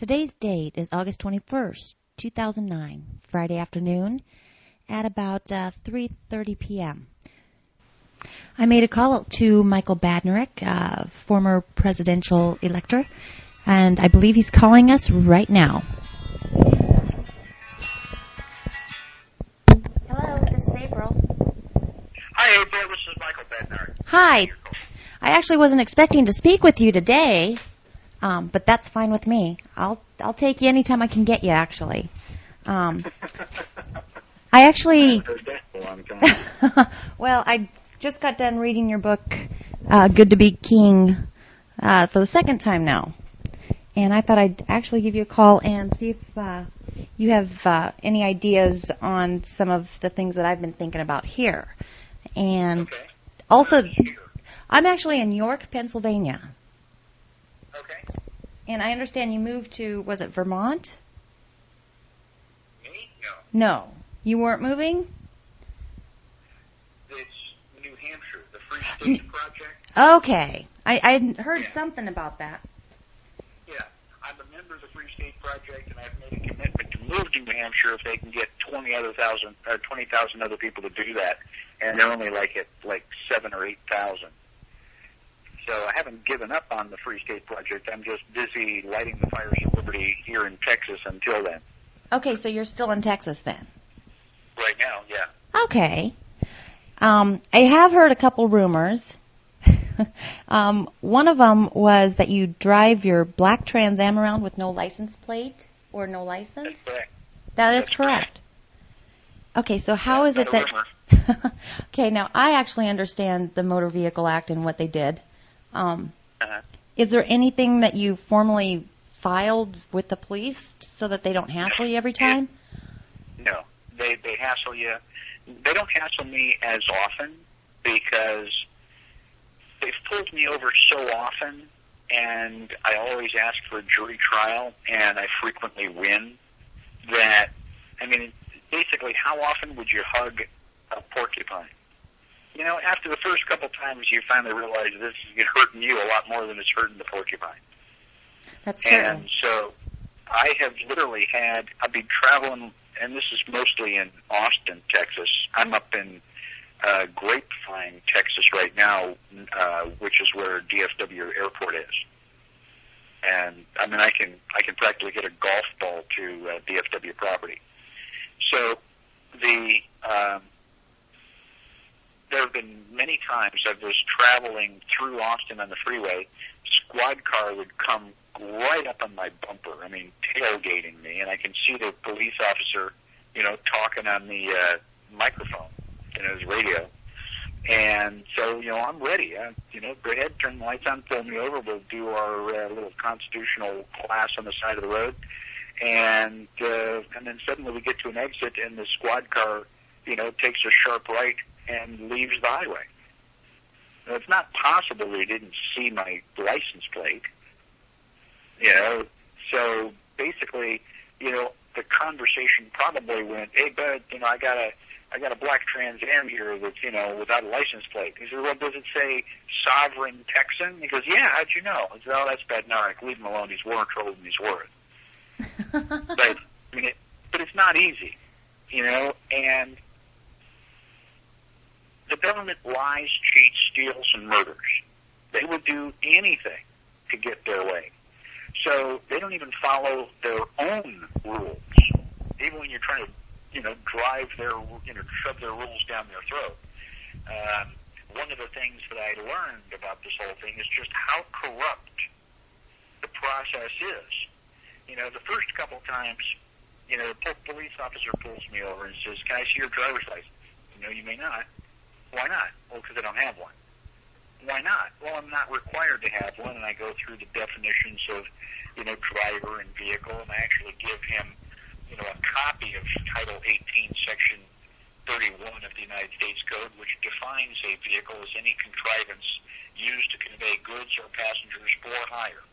Today's date is August 21st, 2009, Friday afternoon at about 3:30 p.m. I made a call to Michael Badnarik, former presidential elector, and I believe he's calling us right now. Hello, this is April. Hi, April. This is Michael Badnarik. Hi. I actually wasn't expecting to speak with you today, but that's fine with me. I'll take you anytime I can get you, actually. I actually... Well, I just got done reading your book, Good to Be King, for the second time now. And I thought I'd actually give you a call and see if you have any ideas on some of the things that I've been thinking about here. And also, I'm actually in York, Pennsylvania. Okay. And I understand you moved to, was it Vermont? Me? No. You weren't moving? It's New Hampshire, the Free State Project. Okay. I heard something about that. Yeah. I'm a member of the Free State Project, and I've made a commitment to move to New Hampshire if they can get 20,000 other people to do that. And they're only like 7,000 or 8,000. So I haven't given up on the Free State Project. I'm just busy lighting the fires of liberty here in Texas until then. Okay, so you're still in Texas then? Right now, yeah. Okay. I have heard a couple rumors. One of them was that you drive your black Trans Am around with no license plate or no license? That's correct. That is correct. Okay, so how is it that... Okay, now I actually understand the Motor Vehicle Act and what they did. Is there anything that you formally filed with the police so that they don't hassle you every time? No, they hassle you. They don't hassle me as often because they've pulled me over so often, and I always ask for a jury trial, and I frequently win. That, I mean, basically, how often would you hug a porcupine? You know, after the first couple times, you finally realize this is hurting you a lot more than it's hurting the porcupine. That's true. And so I have literally I've been traveling, and this is mostly in Austin, Texas. I'm up in Grapevine, Texas right now, which is where DFW Airport is. And, I mean, I can practically hit a golf ball to DFW property. So there have been many times I was traveling through Austin on the freeway, squad car would come right up on my bumper, I mean, tailgating me, and I can see the police officer, talking on the microphone, his radio. And so, I'm ready. Go ahead, turn the lights on, pull me over, we'll do our little constitutional class on the side of the road. And then suddenly we get to an exit, and the squad car, takes a sharp right and leaves the highway. Now, it's not possible they didn't see my license plate. So basically, the conversation probably went, "Hey, bud, I got a black Trans Am here that's, without a license plate." He said, "Well, does it say Sovereign Texan?" He goes, "Yeah, how'd you know?" I said, "Oh, that's Badnarik. Leave him alone. He's more trouble than he's worth." But it's not easy, and the government lies, cheats, steals, and murders. They will do anything to get their way. So they don't even follow their own rules. Even when you're trying to, shove their rules down their throat. One of the things that I learned about this whole thing is just how corrupt the process is. The first couple times, the police officer pulls me over and says, "Can I see your driver's license?" "You may not." "Why not?" "Well, because I don't have one." "Why not?" "Well, I'm not required to have one," and I go through the definitions of, driver and vehicle, and I actually give him, a copy of Title 18, Section 31 of the United States Code, which defines a vehicle as any contrivance used to convey goods or passengers for hire.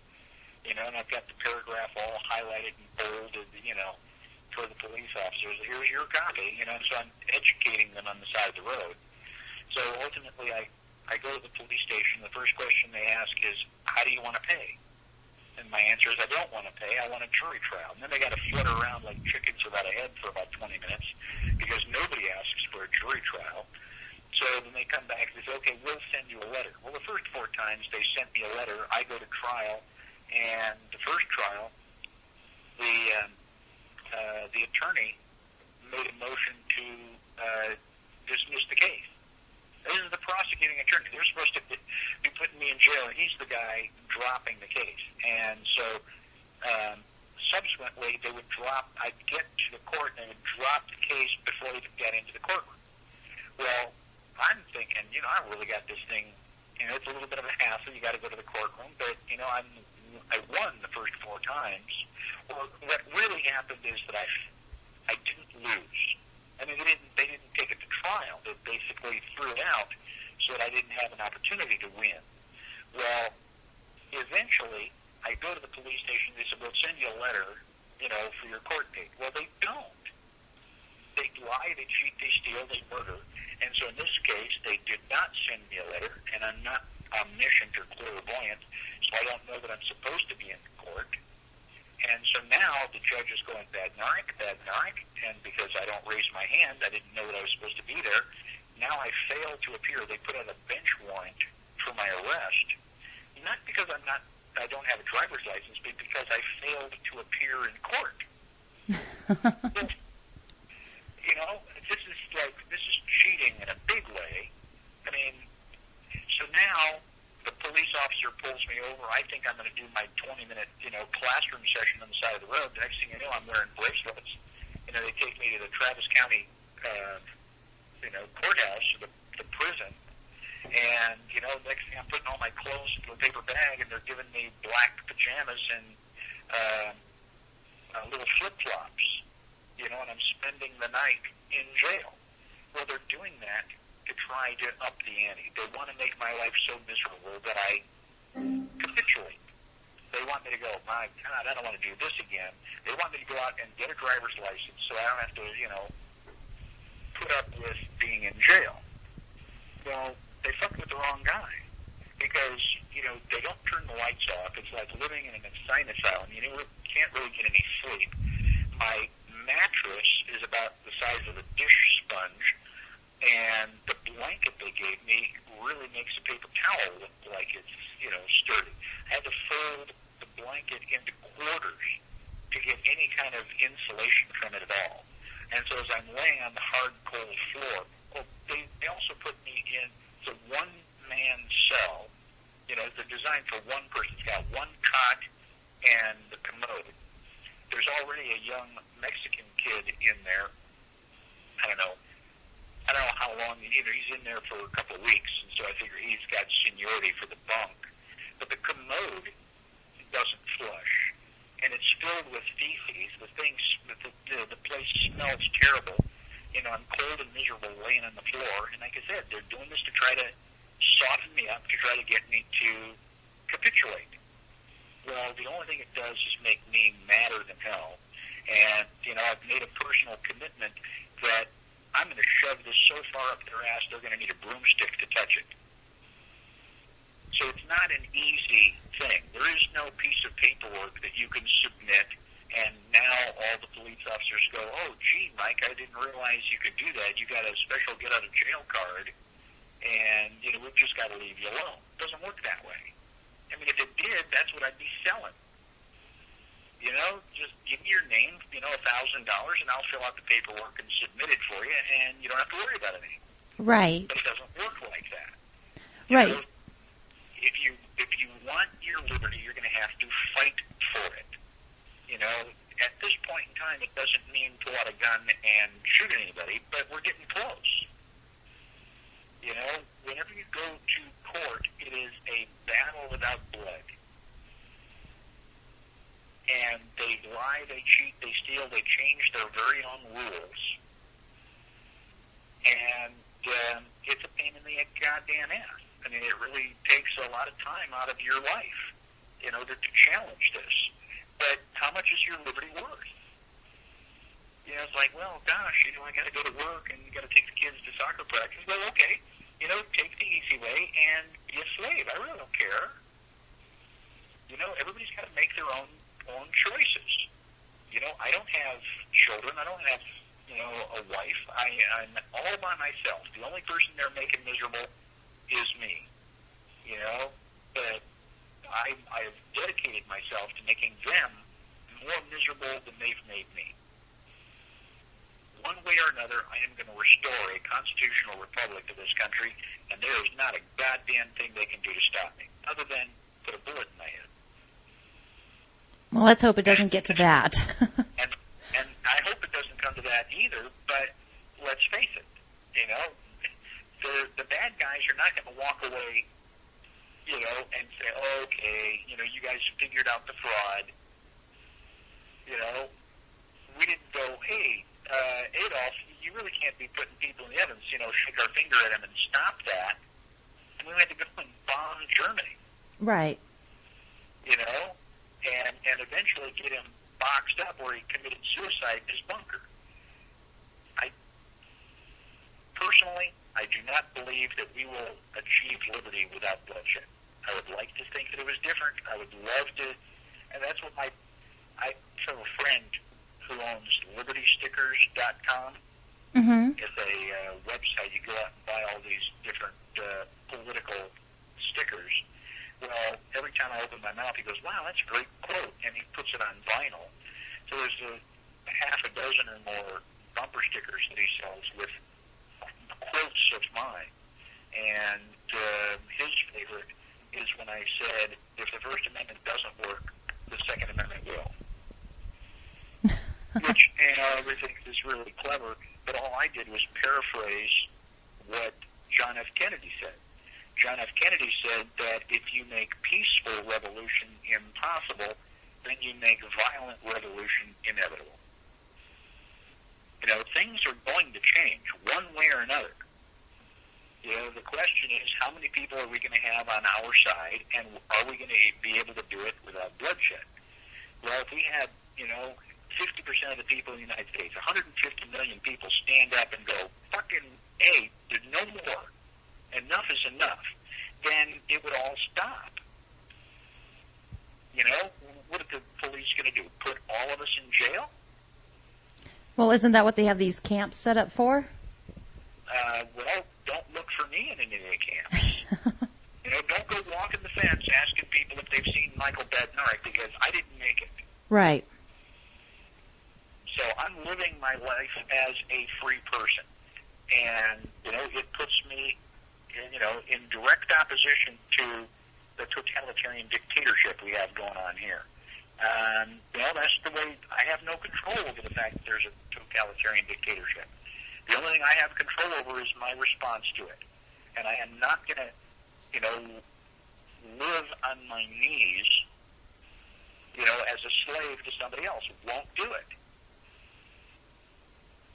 And I've got the paragraph all highlighted and bolded, for the police officers. Here's your copy, so I'm educating them on the side of the road. So ultimately, I go to the police station. The first question they ask is, "How do you want to pay?" And my answer is, I don't want to pay. I want a jury trial. And then they got to flutter around like chickens without a head for about 20 minutes because nobody asks for a jury trial. So then they come back and they say, okay, we'll send you a letter. Well, the first 4 times they sent me a letter. I go to trial, and the first trial, the attorney made a motion to dismiss the case. This is the prosecuting attorney. They're supposed to be putting me in jail, and he's the guy dropping the case. And so subsequently, they would drop, I'd get to the court, and they would drop the case before they get into the courtroom. Well, I'm thinking, I really got this thing, it's a little bit of a hassle. You got to go to the courtroom, but, I won the first 4 times. Well, what really happened is that I didn't lose. I mean, they didn't take it to trial. They basically threw it out so that I didn't have an opportunity to win. Well, eventually, I go to the police station. They said, we'll send you a letter, for your court date. Well, they don't. They lie, they cheat, they steal, they murder. And so in this case, they did not send me a letter, and I'm not omniscient or clairvoyant, so I don't know that I'm supposed to be in court. And so now the judge is going, Badnarik, and because I don't raise my hand, I didn't know that I was supposed to be there. Now I fail to appear. They put out a bench warrant for my arrest, not because I don't have a driver's license, but because I failed to appear in court. This is cheating in a big way. I mean, so now the police officer pulls me over. I think I'm going to do my 20-minute, classroom session on the side of the road. The next thing you know, I'm wearing bracelets. They take me to the Travis County, courthouse, the prison. And, next thing I'm putting all my clothes into a paper bag, and they're giving me black pajamas and little flip-flops, and I'm spending the night in jail. Well, they're doing that to try to up the ante. They want to make my life so miserable that I capitulate. They want me to go, my God, I don't want to do this again. They want me to go out and get a driver's license so I don't have to, put up with being in jail. Well, they fucked with the wrong guy because, they don't turn the lights off. It's like living in an insane asylum. You can't really get any sleep. My mattress is about the size of a dish sponge, and the blanket they gave me really makes a paper towel look like it's, sturdy. I had to fold the blanket into quarters to get any kind of insulation from it at all. And so as I'm laying on the hard, cold floor, they also put me in the one-man cell. They're designed for one person. It's got one cot and the commode. There's already a young Mexican kid in there. I don't know how long either. He's in there for a couple of weeks, and so I figure he's got seniority for the bunk. But the commode doesn't flush, and it's filled with feces. The place smells terrible. I'm cold and miserable laying on the floor, and like I said, they're doing this to try to soften me up, to try to get me to capitulate. Well, the only thing it does is make me madder than hell. And, I've made a personal commitment that I'm going to shove this so far up their ass, they're going to need a broomstick to touch it. So it's not an easy thing. There is no piece of paperwork that you can submit, and now all the police officers go, oh, gee, Mike, I didn't realize you could do that. You got a special get-out-of-jail card, and, we've just got to leave you alone. It doesn't work that way. I mean, if it did, that's what I'd be selling. Just give me your name, $1,000, and I'll fill out the paperwork and submit it for you, and you don't have to worry about anything. Right. But it doesn't work like that. Right. If you want your liberty, you're going to have to fight for it. At this point in time, it doesn't mean pull out a gun and shoot anybody, but we're getting close. Whenever you go to court, it is a battle without blood. And they lie, they cheat, they steal, they change their very own rules. And it's a pain in the goddamn ass. I mean, it really takes a lot of time out of your life in order to challenge this. But how much is your liberty worth? It's like, well, gosh, I got to go to work and got to take the kids to soccer practice. Well, okay, take the easy way and be a slave. I really don't care. You know, everybody's got to make their own choices. You know, I don't have children. I don't have, you know, a wife. I'm all by myself. The only person they're making miserable is me. You know, but I've dedicated myself to making them more miserable than they've made me. One way or another, I am going to restore a constitutional republic to this country, and there is not a goddamn thing they can do to stop me, other than put a bullet in my head. Well, let's hope it doesn't get to that. and I hope it doesn't come to that either, but let's face it, you know, the bad guys are not going to walk away, you know, and say, oh, okay, you know, you guys figured out the fraud. You know, we didn't go, hey, Adolf, you really can't be putting people in the ovens, you know, shake our finger at him and stop that. And we had to go and bomb Germany. Right. You know, and eventually get him boxed up where he committed suicide in his bunker. Personally, I do not believe that we will achieve liberty without bloodshed. I would like to think that it was different. I would love to, and that's what I have a friend who owns libertystickers.com. Mm-hmm. It's a website. You go out and buy all these different political stickers. Well, every time I open my mouth, he goes, wow, that's a great quote, and he puts it on vinyl. So there's a half a dozen or more bumper stickers that he sells with quotes of mine. And his favorite is when I said, if the First Amendment doesn't work, the Second Amendment will. Which, you know, everything is really clever, but all I did was paraphrase what John F. Kennedy said. John F. Kennedy said that if you make peaceful revolution impossible, then you make violent revolution inevitable. You know, things are going to change one way or another. You know, the question is, how many people are we going to have on our side, and are we going to be able to do it without bloodshed? Well, if we had, you know, 50% of the people in the United States, 150 million people stand up and go, fucking A, there's no more. Enough is enough. Then it would all stop. You know, what are the police going to do? Put all of us in jail? Well, isn't that what they have these camps set up for? Well, don't look for me in any of the camps. You know, don't go walking the fence asking people if they've seen Michael Badnarik, because I didn't make it. Right. So I'm living my life as a free person. And, you know, it puts me, you know, in direct opposition to the totalitarian dictatorship we have going on here. You know, that's the way. I have no control over the fact that there's a totalitarian dictatorship. The only thing I have control over is my response to it. And I am not going to, you know, live on my knees, you know, as a slave to somebody else. Won't do it.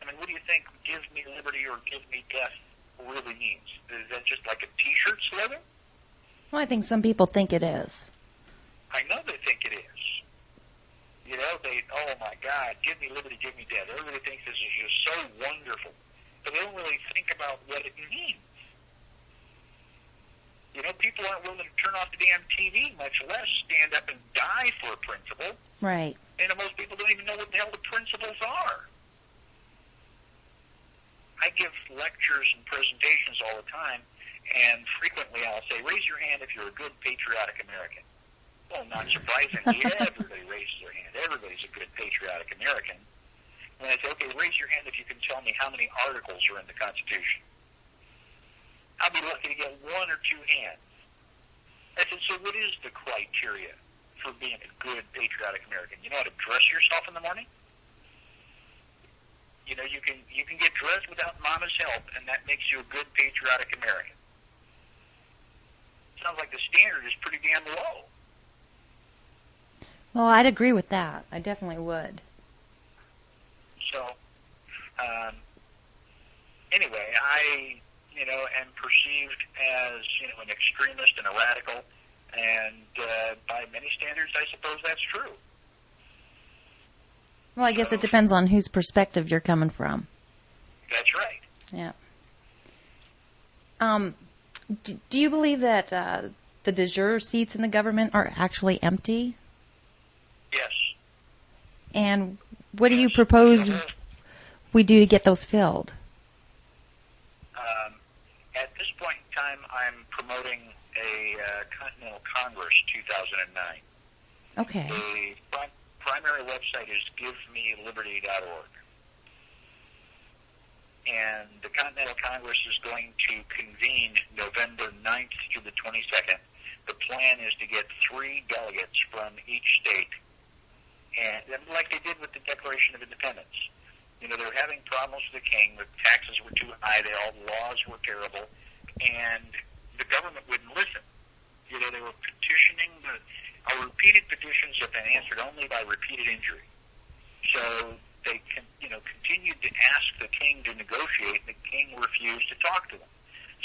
I mean, what do you think give me liberty or give me death really means? Is that just like a T-shirt slogan? Well, I think some people think it is. I know they think it is. You know, oh my God, give me liberty, give me death. Everybody thinks this is just so wonderful. But they don't really think about what it means. You know, people aren't willing to turn off the damn TV, much less stand up and die for a principle. Right. And most people don't even know what the hell the principles are. I give lectures and presentations all the time, and frequently I'll say, raise your hand if you're a good patriotic American. Well, not surprisingly, everybody raises their hand. Everybody's a good patriotic American. And I say, okay, raise your hand if you can tell me how many articles are in the Constitution. I'll be lucky to get one or two hands. I said, so what is the criteria for being a good patriotic American? You know how to dress yourself in the morning? You know, you can get dressed without mama's help, and that makes you a good patriotic American. Sounds like the standard is pretty damn low. Well, I'd agree with that. I definitely would. So, anyway, I, you know, am perceived as, you know, an extremist and a radical, and by many standards, I suppose that's true. Well, I guess it depends on whose perspective you're coming from. That's right. Yeah. Do you believe that the de jure seats in the government are actually empty? Yes. And what do you propose we do to get those filled? At this point in time, I'm promoting a Continental Congress 2009. Okay. The primary website is givemeliberty.org. And the Continental Congress is going to convene November 9th through the 22nd. The plan is to get 3 delegates from each state, and like they did with the Declaration of Independence. You know, they were having problems with the king. The taxes were too high. All the laws were terrible, and the government wouldn't listen. You know, they were petitioning. Our repeated petitions have been answered only by repeated injury. So they continued to ask the king to negotiate, and the king refused to talk to them.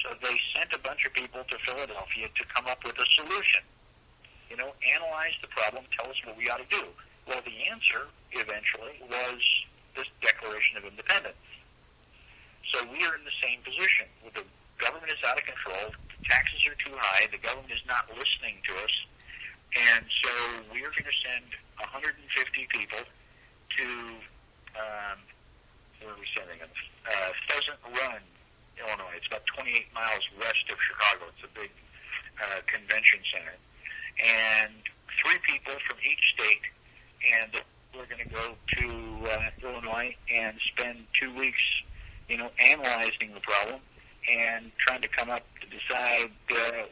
So they sent a bunch of people to Philadelphia to come up with a solution. You know, analyze the problem, tell us what we ought to do. Well, the answer eventually was this Declaration of Independence. So we are in the same position. The government is out of control, the taxes are too high, the government is not listening to us, and so we are going to send 150 people to, where are we sending them? Pheasant Run, Illinois. It's about 28 miles west of Chicago. It's a big convention center. And 3 people from each state, and we're going to go to Illinois and spend 2 weeks, analyzing the problem and trying to come up to decide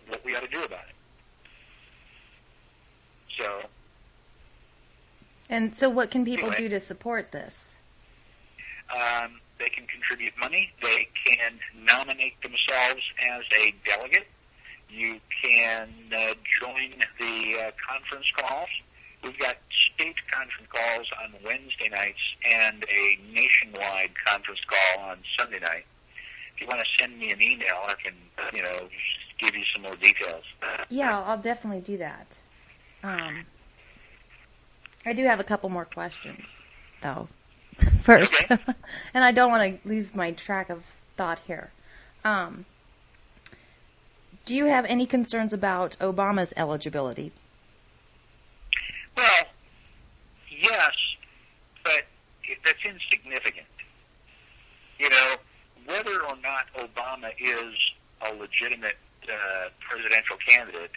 what we ought to do about it. And so what can people do to support this? They can contribute money. They can nominate themselves as a delegate. You can join the conference calls. We've got state conference calls on Wednesday nights and a nationwide conference call on Sunday night. If you want to send me an email, I can, just give you some more details. Yeah, I'll definitely do that. I do have a couple more questions, though, first. Okay. And I don't want to lose my track of thought here. Do you have any concerns about Obama's eligibility? Well, yes, but that's insignificant. Whether or not Obama is a legitimate presidential candidate,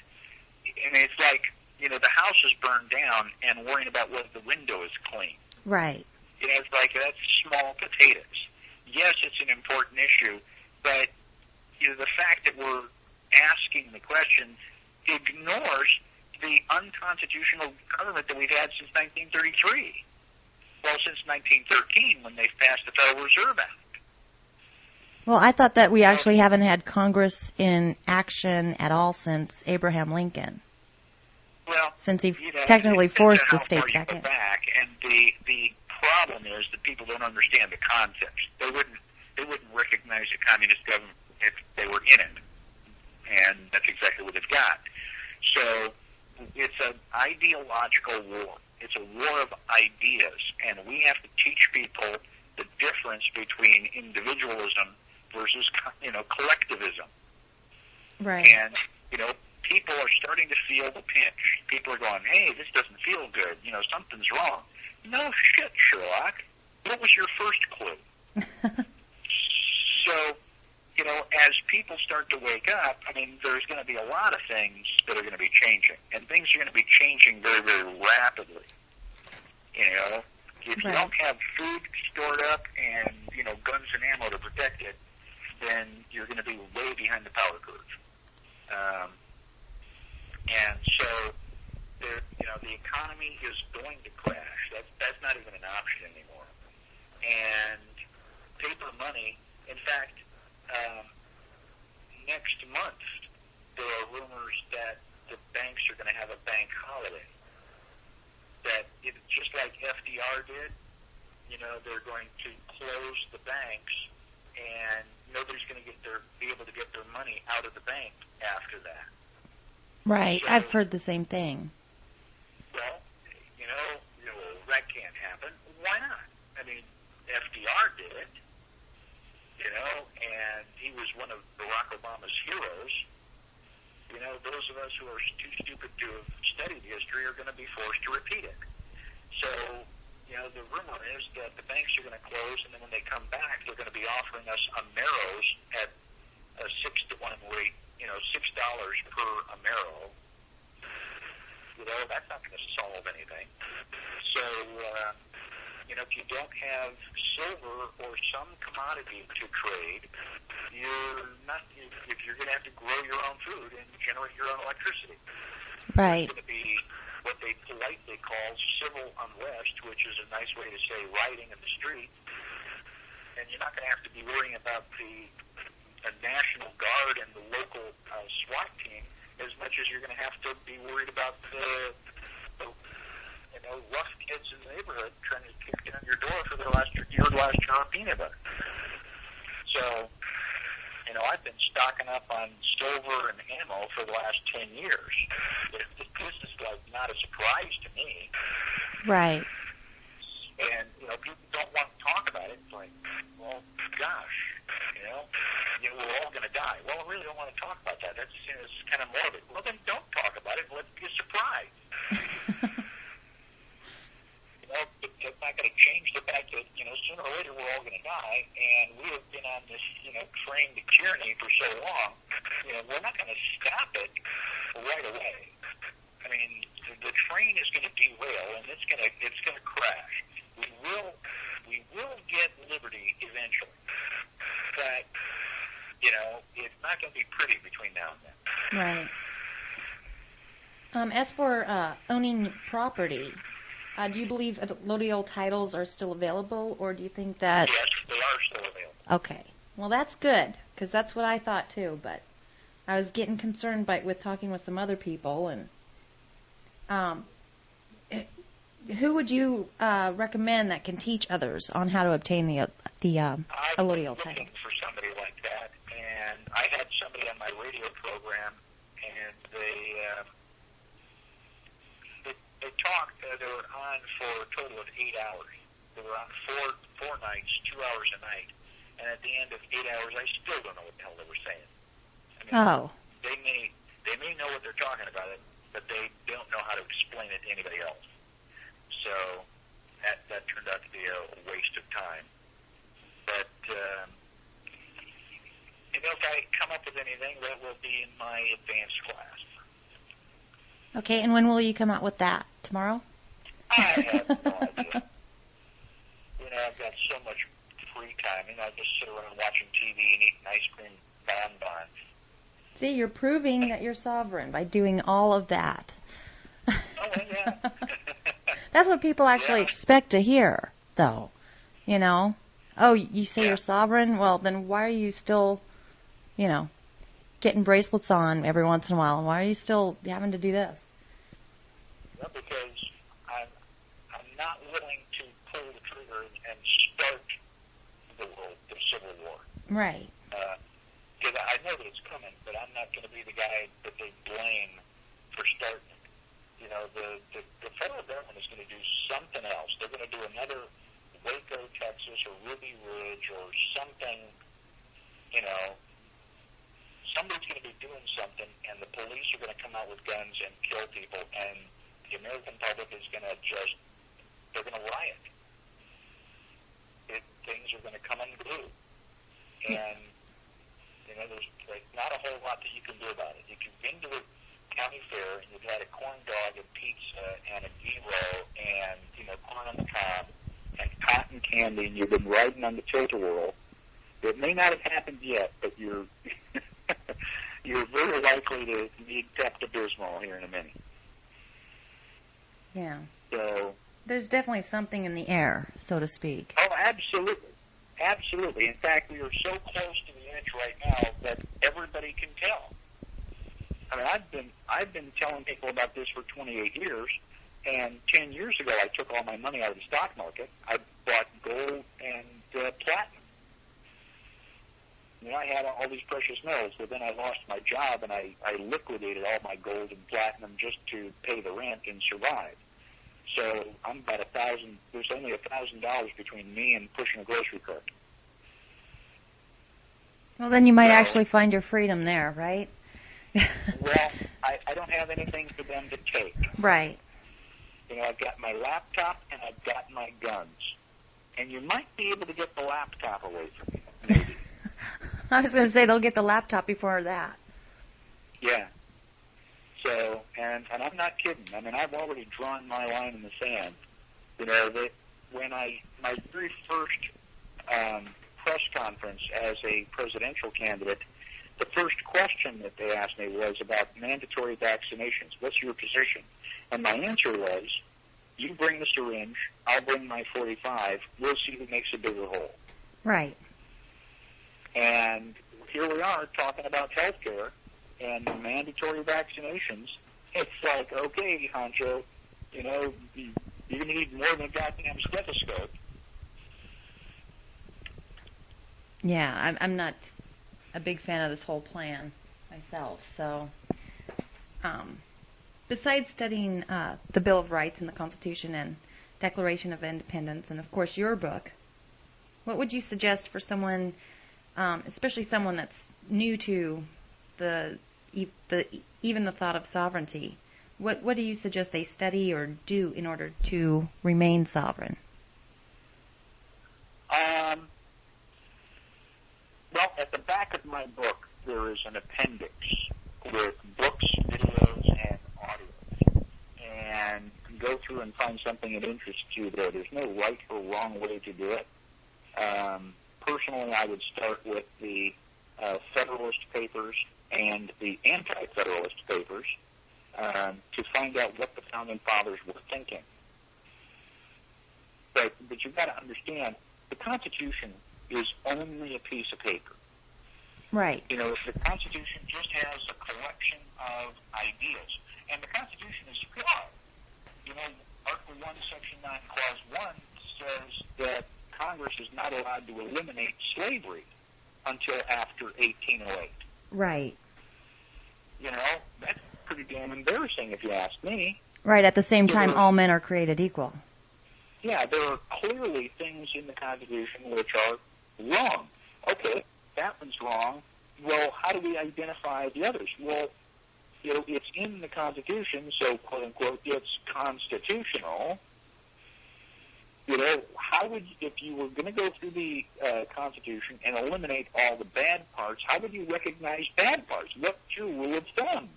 it's like, the house is burned down and worrying about whether the window is clean. Right. It's like, that's small potatoes. Yes, it's an important issue, but the fact that we're asking the question ignores the unconstitutional government that we've had since 1933. Well, since 1913, when they passed the Federal Reserve Act. Well, I thought that we actually haven't had Congress in action at all since Abraham Lincoln. Well, since he technically forced the states back in. And the problem is that people don't understand the concepts. They wouldn't recognize a communist government if they were in it, and that's exactly what they've got. So it's an ideological war. It's a war of ideas, and we have to teach people the difference between individualism versus collectivism. Right. And people are starting to feel the pinch. People are going, hey, this doesn't feel good. Something's wrong. No shit, Sherlock. What was your first clue? So, as people start to wake up, there's going to be a lot of things that are going to be changing. And things are going to be changing very, very rapidly. If you don't have food stored up and, guns and ammo to protect it, then you're going to be way behind the power curve. And so, the economy is going to crash. That's not even an option anymore. And paper money, in fact, next month there are rumors that the banks are going to have a bank holiday. That just like FDR did, they're going to close the banks, and nobody's going to be able to get their money out of the bank after that. Right, So, I've heard the same thing. Well, that can't happen. Why not? FDR did it, and he was one of Barack Obama's heroes. those of us who are too stupid to have studied history are going to be forced to repeat it. So, the rumor is that the banks are going to close, and then when they come back, they're going to be offering us Ameros at a 6-to-1 rate, $6 per Amero. That's not going to solve anything. So, if you don't have silver or some commodity to trade, if you're going to have to grow your own food and generate your own electricity. Right. It's going to be what they politely call civil unrest, which is a nice way to say rioting in the street. And you're not going to have to be worrying about the National Guard and the local SWAT team as much as you're going to have to be worried about the rough kids in the neighborhood trying to kick down your door for your last jar of peanut butter. So, I've been stocking up on silver and ammo for the last 10 years. This is not a surprise to me. Right. And, people don't want to talk about it. It's like, well, gosh, we're all going to die. Well, I really don't want to talk about that. That's kind of morbid. Well, then don't talk about it. Let's be a surprise. It's not going to change the fact that, sooner or later we're all going to die, and we have been on this, train to tyranny for so long, we're not going to stop it right away. I mean, the train is going to derail, and it's going to crash. We will get liberty eventually, but, it's not going to be pretty between now and then. Right. As for owning property, do you believe allodial titles are still available, or do you think that... Yes, they are still available. Okay. Well, that's good, because that's what I thought too, but I was getting concerned with talking with some other people, and who would you recommend that can teach others on how to obtain the allodial title? I'm looking for somebody like that, and I had somebody on my radio program, and they talked. They were on for a total of 8 hours. They were on four nights, 2 hours a night, and at the end of 8 hours, I still don't know what the hell they were saying. They may know what they're talking about, but they don't know how to explain it to anybody else. So that turned out to be a waste of time. But if I come up with anything, that will be in my advanced class. Okay, and when will you come out with that? Tomorrow? I have no idea. I've got so much free time. I just sit around watching TV and eating ice cream bonbons. See, you're proving that you're sovereign by doing all of that. Oh, yeah. That's what people actually expect to hear, though. Oh, you say you're sovereign? Well, then why are you still, getting bracelets on every once in a while? And why are you still having to do this? Well, because I'm not willing to pull the trigger and start the Civil War. Right. Because I know that it's coming, but I'm not going to be the guy that they blame for starting it. The federal government is going to do something else. They're going to do another Waco, Texas, or Ruby Ridge, or something, somebody's going to be doing something, and the police are going to come out with guns and kill people, and the American public is going to they're going to riot. Things are going to come unglued. And, there's not a whole lot that you can do about it. If you've been to the county fair and you've had a corn dog and pizza and a gyro and, corn on the cob and cotton candy and you've been riding on the tilt-a-whirl, it may not have happened yet, but you're you're very likely to need Pepto-Bismol here in a minute. Yeah. So there's definitely something in the air, so to speak. Oh, absolutely. Absolutely. In fact, we are so close to the edge right now that everybody can tell. I mean, I've been telling people about this for 28 years, and 10 years ago I took all my money out of the stock market. I bought gold and platinum. I had all these precious metals, but then I lost my job, and I liquidated all my gold and platinum just to pay the rent and survive. So I'm about $1,000. There's only $1,000 between me and pushing a grocery cart. Well, then you might actually find your freedom there, right? Well, I don't have anything for them to take. Right. You know, I've got my laptop and I've got my guns. And you might be able to get the laptop away from me, maybe. I was going to say they'll get the laptop before that. Yeah. So, and I'm not kidding. I mean, I've already drawn my line in the sand. You know, that when my very first press conference as a presidential candidate, the first question that they asked me was about mandatory vaccinations. What's your position? And my answer was, you bring the syringe, I'll bring my 45, we'll see who makes a bigger hole. Right. And here we are talking about health care and mandatory vaccinations. It's like, okay, Honcho, you know, you're going to need more than a goddamn stethoscope. Yeah, I'm not a big fan of this whole plan myself. So, besides studying the Bill of Rights and the Constitution and Declaration of Independence, and of course your book, what would you suggest for someone, especially someone that's new to even the thought of sovereignty? What do you suggest they study or do in order to remain sovereign? Well, at the back of my book, there is an appendix with books, videos, and audio. And you can go through and find something that interests you there. There's no right or wrong way to do it. Personally, I would start with the Federalist Papers and the Anti-Federalist Papers to find out what the Founding Fathers were thinking. But you've got to understand, the Constitution is only a piece of paper. Right. You know, if the Constitution just has a collection of ideas, and the Constitution is flawed. You know, Article 1, Section 9, Clause 1 says that Congress is not allowed to eliminate slavery until after 1808. Right. You know, that's pretty damn embarrassing if you ask me. Right, at the same time, all men are created equal. Yeah, there are clearly things in the Constitution which are wrong. Okay, that one's wrong. Well, how do we identify the others? Well, you know, it's in the Constitution, so, quote-unquote, it's constitutional. You know, how would, if you were going to go through the Constitution and eliminate all the bad parts, how would you recognize bad parts? What's your rule of thumb?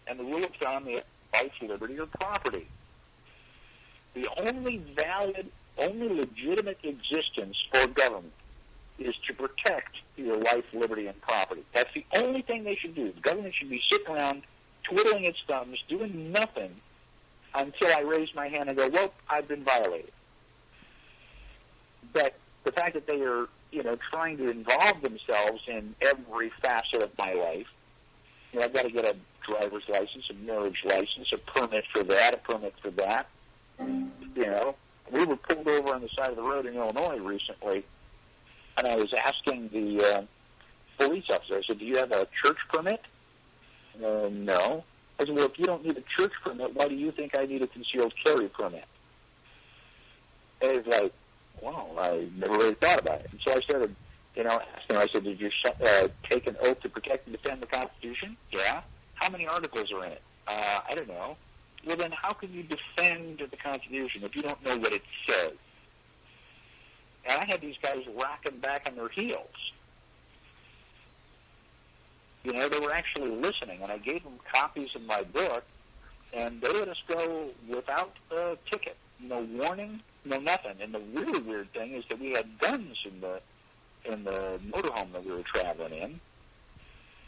And the rule of thumb is life, liberty, or property. The only valid, only legitimate existence for government is to protect your life, liberty, and property. That's the only thing they should do. The government should be sitting around twiddling its thumbs, doing nothing until I raise my hand and go, well, I've been violated. But the fact that they are, you know, trying to involve themselves in every facet of my life, you know, I've got to get a driver's license, a marriage license, a permit for that, a permit for that. You know, we were pulled over on the side of the road in Illinois recently, and I was asking the police officer, I said, do you have a church permit? No. I said, well, if you don't need a church permit, why do you think I need a concealed carry permit? And he's like, well, I never really thought about it. And so I started, you know, asking him, I said, did you take an oath to protect and defend the Constitution? Yeah. How many articles are in it? I don't know. Well, then how can you defend the Constitution if you don't know what it says? And I had these guys rocking back on their heels. You know, they were actually listening, and I gave them copies of my book, and they let us go without a ticket. No warning, no nothing. And the really weird thing is that we had guns in the motorhome that we were traveling in.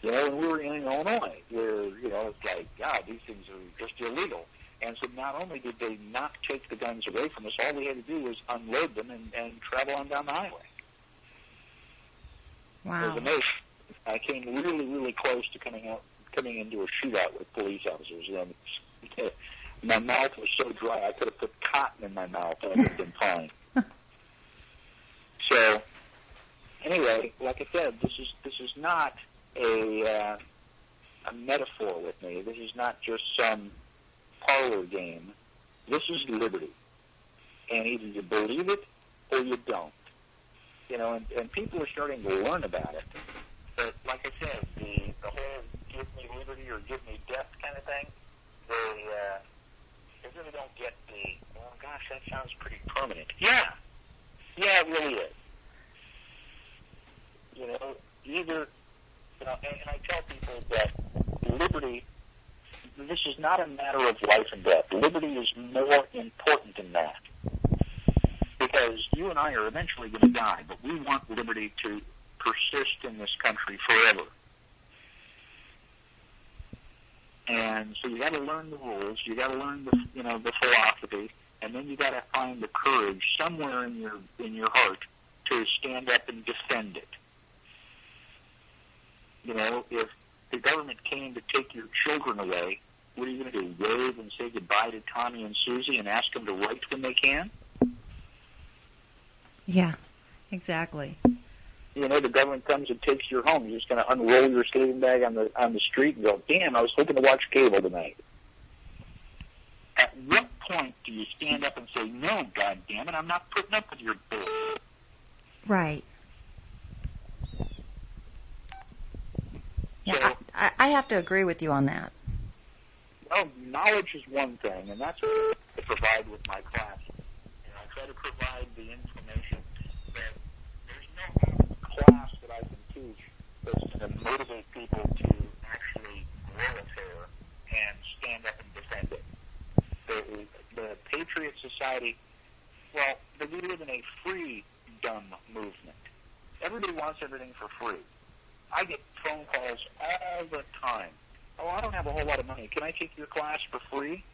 You know, and we were in Illinois, where, you know, it's like, God, these things are just illegal. And so not only did they not take the guns away from us, all we had to do was unload them and travel on down the highway. Wow. It was amazing. I came really, really close to coming into a shootout with police officers. And my mouth was so dry, I could have put cotton in my mouth and it would have been fine. So, anyway, like I said, this is not a metaphor with me. This is not just some parlor game. This is liberty. And either you believe it or you don't. You know, and people are starting to learn about it. But like I said, the whole give me liberty liberty or give me death kind of thing, they really don't get the, oh gosh, that sounds pretty permanent. Yeah, it really is. You know, either, you know, and I tell people that liberty, this is not a matter of life and death. Liberty is more important than that. Because you and I are eventually going to die, but we want liberty to persist in this country forever. And so you got to learn the rules, you got to learn the, you know, the philosophy, and then you got to find the courage somewhere in your heart to stand up and defend it. You know, if the government came to take your children away, what are you going to do? Wave and say goodbye to Tommy and Susie and ask them to write when they can? Yeah, exactly. You know, the government comes and takes your home. You're just going to unroll your sleeping bag on the street and go, damn, I was hoping to watch cable tonight. At what point do you stand up and say, no, God damn it, I'm not putting up with your bull? Right. Yeah, So, I have to agree with you on that. Well, knowledge is one thing, and that's what I provide with my class. You know, I try to provide the information that there's no class that I can teach that's going to motivate people to actually grow a hair and stand up and defend it. The Patriot Society, well, we live in a free-dumb movement. Everybody wants everything for free. I get phone calls all the time. Oh, I don't have a whole lot of money. Can I take your class for free?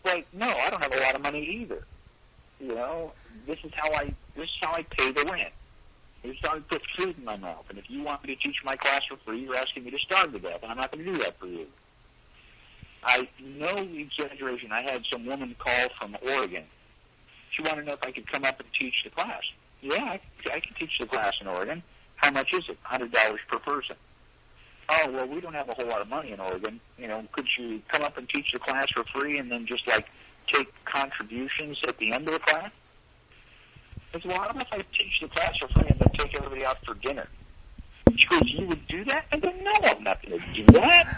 Like, no, I don't have a lot of money either. You know, this is how I pay the rent. This is how I put food in my mouth. And if you want me to teach my class for free, you're asking me to starve to death, and I'm not going to do that for you. I no exaggeration. I had some woman call from Oregon. She wanted to know if I could come up and teach the class. Yeah, I can teach the class in Oregon. How much is it? $100 per person. Oh, well, we don't have a whole lot of money in Oregon. You know, could you come up and teach the class for free and then just, like, take contributions at the end of the class? I said, well, how about if I teach the class for free and then take everybody out for dinner? She goes, you would do that? I go, no, I'm not going to do that.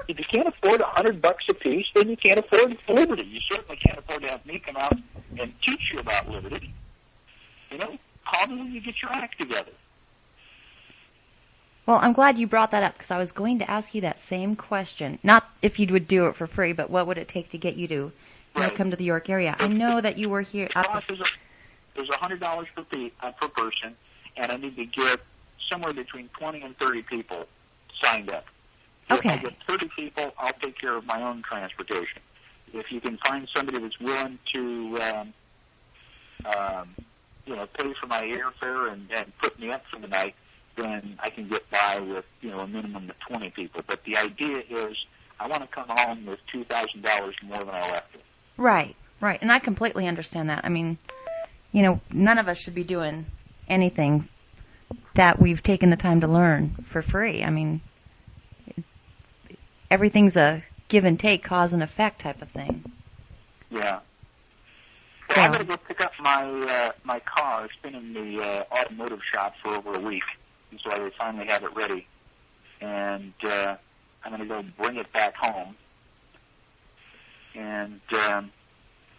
If you can't afford $100 a piece, then you can't afford liberty. You certainly can't afford to have me come out and teach you about liberty. You know, call me when you get your act together. Well, I'm glad you brought that up because I was going to ask you that same question. Not if you would do it for free, but what would it take to get you to come to the York area? I know that you were here. There's $100 per person, and I need to get somewhere between 20 and 30 people signed up. Okay. If I get 30 people, I'll take care of my own transportation. If you can find somebody that's willing to, pay for my airfare and put me up for the night, then I can get by with, a minimum of 20 people. But the idea is I want to come home with $2,000 more than I left with. Right. And I completely understand that. I mean, none of us should be doing anything that we've taken the time to learn for free. I mean, everything's a give and take, cause and effect type of thing. Yeah. Well, I'm going to go pick up my car. It's been in the automotive shop for over a week, and so I finally have it ready. And I'm going to go bring it back home. And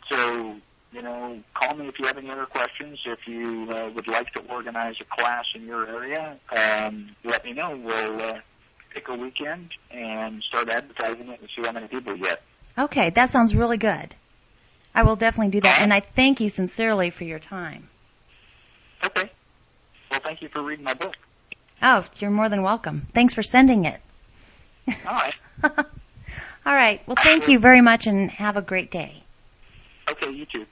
so, call me if you have any other questions. If you would like to organize a class in your area, let me know. We'll pick a weekend and start advertising it and see how many people we get. Okay, that sounds really good. I will definitely do that, and I thank you sincerely for your time. Okay. Well, thank you for reading my book. Oh, you're more than welcome. Thanks for sending it. All right. All right. Well, thank you very much, and have a great day. Okay, you too.